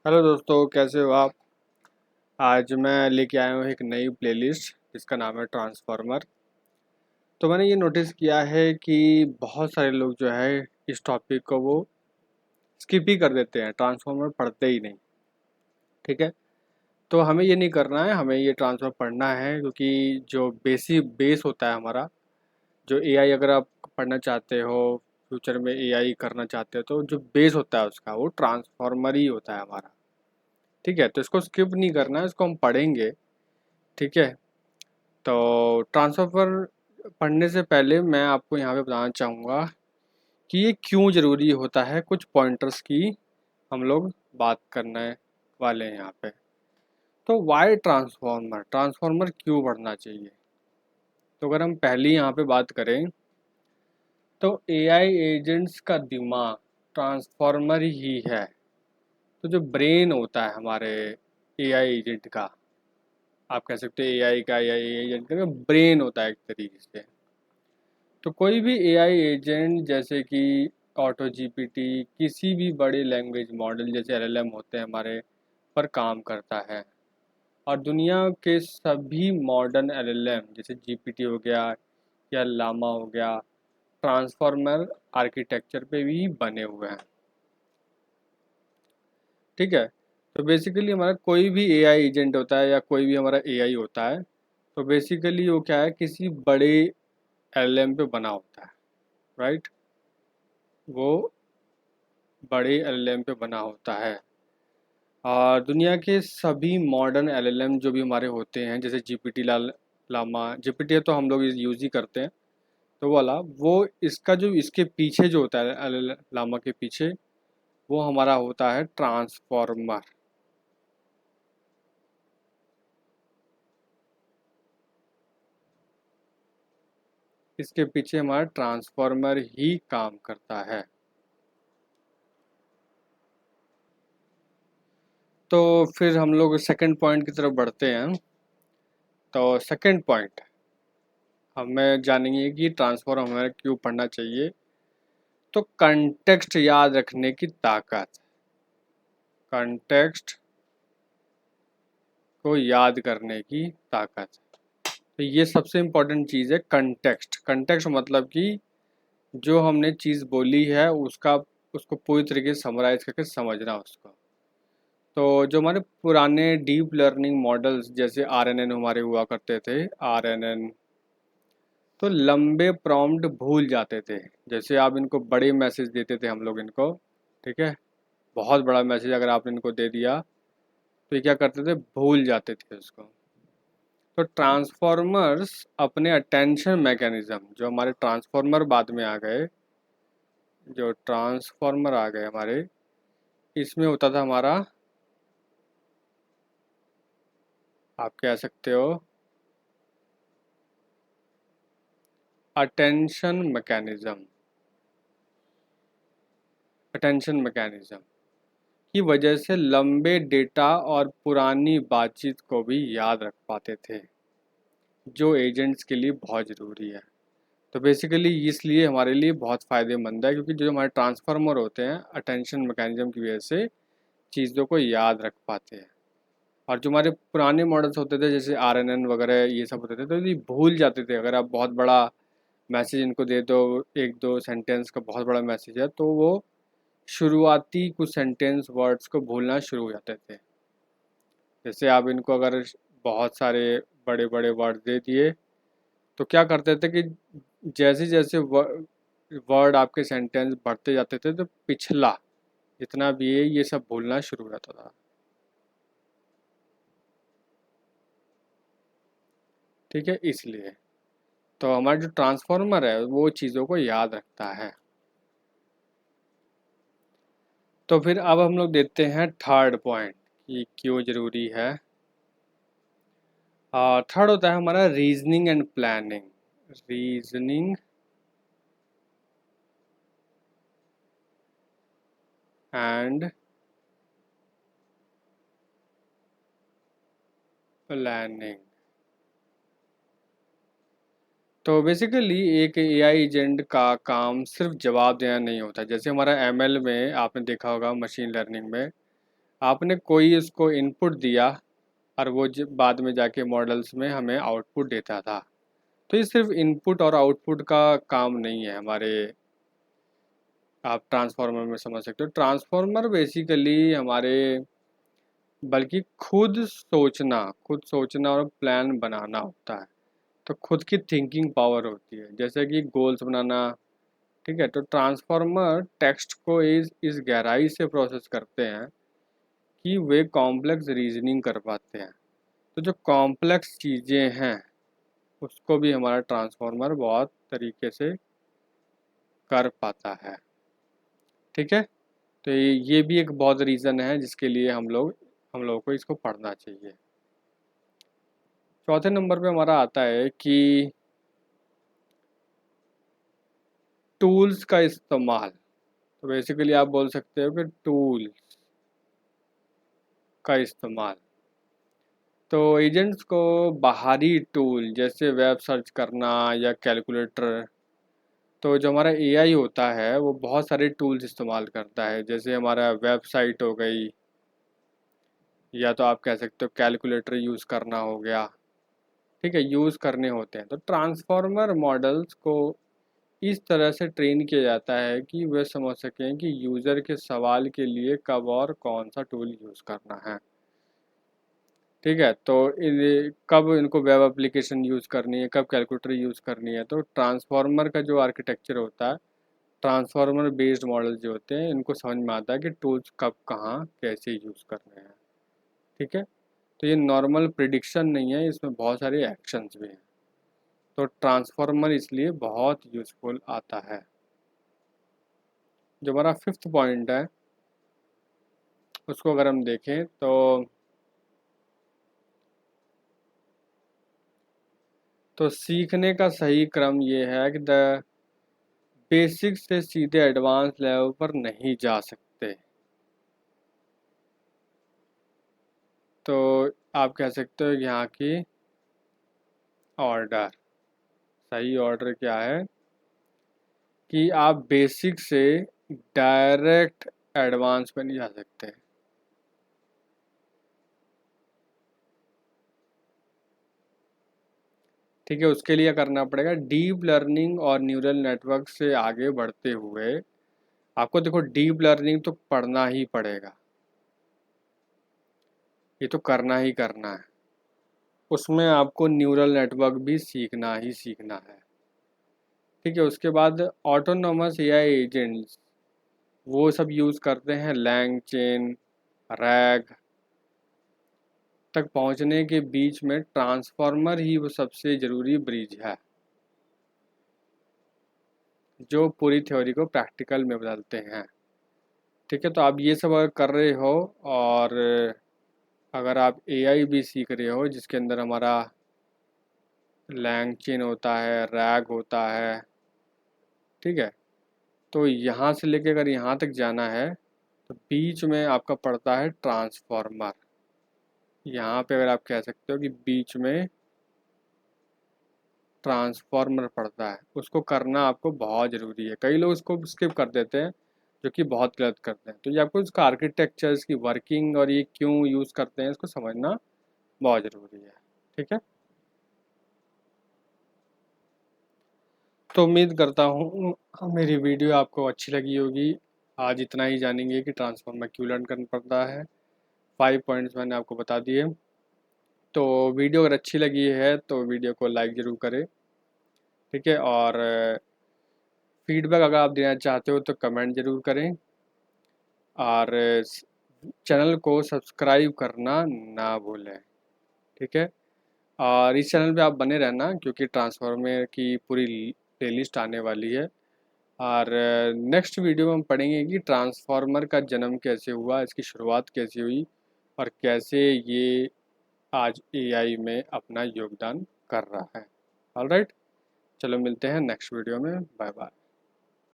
Hello दोस्तों, कैसे हो आप। आज मैं लेके आया हूँ एक नई प्लेलिस्ट जिसका नाम है ट्रांसफार्मर। तो मैंने ये नोटिस किया है कि बहुत सारे लोग जो है इस टॉपिक को वो स्किप ही कर देते हैं, ट्रांसफार्मर पढ़ते ही नहीं। ठीक है, तो हमें ये नहीं करना है, हमें ये ट्रांसफार्मर पढ़ना है क्योंकि जो बेस होता है हमारा, जो एआई अगर आप पढ़ना चाहते हो, फ्यूचर में एआई करना चाहते हो, तो जो बेस होता है उसका वो ट्रांसफार्मर ही होता है हमारा। ठीक है, तो इसको स्किप नहीं करना है, इसको हम पढ़ेंगे। ठीक है, तो ट्रांसफ़र पढ़ने से पहले मैं आपको यहाँ पे बताना चाहूँगा कि ये क्यों ज़रूरी होता है। कुछ पॉइंटर्स की हम लोग बात करने वाले हैं यहाँ पे। तो वाई ट्रांसफॉर्मर, ट्रांसफॉर्मर क्यों पढ़ना चाहिए। तो अगर हम पहली यहाँ पे बात करें तो एआई एजेंट्स का दिमाग ट्रांसफॉर्मर ही है। तो जो ब्रेन होता है हमारे एआई एजेंट का, आप कह सकते हैं एआई का या एआई एजेंट का ब्रेन होता है एक तरीके से। तो कोई भी एआई एजेंट जैसे कि ऑटो जीपीटी, किसी भी बड़े लैंग्वेज मॉडल जैसे एलएलएम होते हैं हमारे पर काम करता है। और दुनिया के सभी मॉडर्न एलएलएम जैसे जीपीटी हो गया या लामा हो गया, ट्रांसफॉर्मर आर्किटेक्चर पे भी बने हुए हैं। ठीक है, तो बेसिकली हमारा कोई भी एआई एजेंट होता है या कोई भी हमारा एआई होता है, तो बेसिकली वो क्या है, किसी बड़े एलएलएम पे बना होता है। राइट, वो बड़े एलएलएम पे बना होता है। और दुनिया के सभी मॉडर्न एलएलएम जो भी हमारे होते हैं जैसे जीपीटी लामा, जीपीटी तो हम लोग यूज़ ही करते हैं, तो वो वाला वो इसका जो इसके पीछे जो होता है एल लामा के पीछे, वो हमारा होता है ट्रांसफॉर्मर। इसके पीछे हमारा ट्रांसफॉर्मर ही काम करता है। तो फिर हम लोग सेकंड पॉइंट की तरफ बढ़ते हैं। तो सेकंड पॉइंट हमें जानेंगे कि ट्रांसफॉर्मर हमें क्यों पढ़ना चाहिए। तो कंटेक्स्ट याद रखने की ताकत, कंटेक्स्ट को याद करने की ताकत। तो ये सबसे इम्पोर्टेंट चीज़ है, कंटेक्स्ट। कंटेक्स्ट मतलब कि जो हमने चीज़ बोली है उसका, उसको पूरी तरीके से समराइज करके समझना उसको। तो जो हमारे पुराने डीप लर्निंग मॉडल्स जैसे आरएनएन हमारे हुआ करते थे, आरएनएन, तो लंबे प्रॉम्प्ट भूल जाते थे। जैसे आप इनको बड़े मैसेज देते थे हम लोग इनको, ठीक है, बहुत बड़ा मैसेज अगर आपने इनको दे दिया तो ये क्या करते थे, भूल जाते थे उसको। तो ट्रांसफॉर्मर्स अपने अटेंशन मैकेनिज्म, जो हमारे ट्रांसफॉर्मर बाद में आ गए, जो ट्रांसफॉर्मर आ गए हमारे, इसमें होता था हमारा, आप कह सकते हो अटेंशन मैकेनिज्म। अटेंशन मैकेनिज्म की वजह से लंबे डेटा और पुरानी बातचीत को भी याद रख पाते थे, जो एजेंट्स के लिए बहुत ज़रूरी है। तो बेसिकली इसलिए हमारे लिए बहुत फ़ायदेमंद है, क्योंकि जो हमारे ट्रांसफार्मर होते हैं अटेंशन मैकेनिज्म की वजह से चीज़ों को याद रख पाते हैं। और जो हमारे पुराने मॉडल्स होते थे जैसे आरएनएन वगैरह ये सब होते थे, तो ये भूल जाते थे। अगर आप बहुत बड़ा मैसेज इनको दे दो, एक दो सेंटेंस का बहुत बड़ा मैसेज है, तो वो शुरुआती कुछ सेंटेंस वर्ड्स को भूलना शुरू हो जाते थे। जैसे आप इनको अगर बहुत सारे बड़े बड़े वर्ड दे दिए, तो क्या करते थे कि जैसे जैसे वर्ड आपके सेंटेंस बढ़ते जाते थे, तो पिछला जितना भी है ये सब भूलना शुरू हो जाता था। ठीक है, इसलिए तो हमारा जो ट्रांसफॉर्मर है वो चीज़ों को याद रखता है। तो फिर अब हम लोग देखते हैं थर्ड पॉइंट कि क्यों ज़रूरी है। थर्ड होता है हमारा reasoning and planning. Reasoning and planning. तो बेसिकली एक एआई एजेंट का काम सिर्फ जवाब देना नहीं होता। जैसे हमारा एमएल में आपने देखा होगा, मशीन लर्निंग में आपने कोई इसको इनपुट दिया और वो बाद में जाके मॉडल्स में हमें आउटपुट देता था। तो ये सिर्फ इनपुट और आउटपुट का काम नहीं है हमारे, आप ट्रांसफार्मर में समझ सकते हो। ट्रांसफार्मर बेसिकली हमारे बल्कि खुद सोचना और प्लान बनाना होता है। तो खुद की थिंकिंग पावर होती है, जैसे कि गोल्स बनाना। ठीक है, तो ट्रांसफार्मर टेक्स्ट को इस गहराई से प्रोसेस करते हैं कि वे कॉम्प्लेक्स रीजनिंग कर पाते हैं। तो जो कॉम्प्लेक्स चीज़ें हैं उसको भी हमारा ट्रांसफार्मर बहुत तरीके से कर पाता है। ठीक है, तो ये भी एक बहुत रीज़न है जिसके लिए हम लोगों को इसको पढ़ना चाहिए। चौथे नंबर पे हमारा आता है कि टूल्स का इस्तेमाल। तो बेसिकली आप बोल सकते हो कि टूल्स का इस्तेमाल। तो एजेंट्स को बाहरी टूल जैसे वेब सर्च करना या कैलकुलेटर, तो जो हमारा एआई होता है वो बहुत सारे टूल्स इस्तेमाल करता है, जैसे हमारा वेबसाइट हो गई, या तो आप कह सकते हो कैलकुलेटर यूज़ करना हो गया। ठीक है, यूज़ करने होते हैं। तो ट्रांसफॉर्मर मॉडल्स को इस तरह से ट्रेन किया जाता है कि वे समझ सकें कि यूज़र के सवाल के लिए कब और कौन सा टूल यूज़ करना है। ठीक है, तो कब इनको वेब एप्लीकेशन यूज़ करनी है, कब कैलकुलेटर यूज़ करनी है। तो ट्रांसफार्मर का जो आर्किटेक्चर होता है, ट्रांसफार्मर बेस्ड मॉडल जो होते हैं, इनको समझ में आता है कि टूल्स कब कहाँ कैसे यूज़ करने हैं। ठीक है, तो ये नॉर्मल प्रिडिक्शन नहीं है, इसमें बहुत सारे एक्शंस भी हैं। तो ट्रांसफार्मर इसलिए बहुत यूज़फुल आता है। जो हमारा फिफ्थ पॉइंट है उसको अगर हम देखें तो सीखने का सही क्रम ये है कि द बेसिक से सीधे एडवांस लेवल पर नहीं जा सकते। तो आप कह सकते हो यहाँ की ऑर्डर, सही ऑर्डर क्या है कि आप बेसिक से डायरेक्ट एडवांस पे नहीं जा सकते। ठीक है, उसके लिए करना पड़ेगा डीप लर्निंग और न्यूरल नेटवर्क से आगे बढ़ते हुए आपको देखो डीप लर्निंग तो पढ़ना ही पड़ेगा, ये तो करना ही करना है। उसमें आपको न्यूरल नेटवर्क भी सीखना ही सीखना है। ठीक है, उसके बाद ऑटोनोमस एआई एजेंट्स वो सब यूज़ करते हैं लैंग चेन, रैग तक पहुंचने के बीच में ट्रांसफार्मर ही वो सबसे ज़रूरी ब्रिज है जो पूरी थ्योरी को प्रैक्टिकल में बदलते हैं। ठीक है, तो आप ये सब अगर कर रहे हो और अगर आप एआई भी सीख रहे हो जिसके अंदर हमारा लैंग चेन होता है, रैग होता है, ठीक है, तो यहाँ से लेके अगर यहाँ तक जाना है तो बीच में आपका पड़ता है ट्रांसफार्मर। यहाँ पे अगर आप कह सकते हो कि बीच में ट्रांसफार्मर पड़ता है, उसको करना आपको बहुत ज़रूरी है। कई लोग उसको स्किप कर देते हैं जो कि बहुत गलत करते हैं। तो ये आपको इसका आर्किटेक्चर, इसकी वर्किंग और ये क्यों यूज़ करते हैं इसको समझना बहुत ज़रूरी है। ठीक है, तो उम्मीद करता हूँ मेरी वीडियो आपको अच्छी लगी होगी। आज इतना ही जानेंगे कि ट्रांसफार्मर क्यों लर्न करना पड़ता है। 5 पॉइंट्स मैंने आपको बता दिए। तो वीडियो अगर अच्छी लगी है तो वीडियो को लाइक ज़रूर करें। ठीक है, और फीडबैक अगर आप देना चाहते हो तो कमेंट ज़रूर करें, और चैनल को सब्सक्राइब करना ना भूलें। ठीक है, और इस चैनल पे आप बने रहना क्योंकि ट्रांसफार्मर की पूरी प्लेलिस्ट आने वाली है। और नेक्स्ट वीडियो में हम पढ़ेंगे कि ट्रांसफार्मर का जन्म कैसे हुआ, इसकी शुरुआत कैसे हुई और कैसे ये आज एआई में अपना योगदान कर रहा है। ऑलराइट, चलो मिलते हैं नेक्स्ट वीडियो में। Bye bye.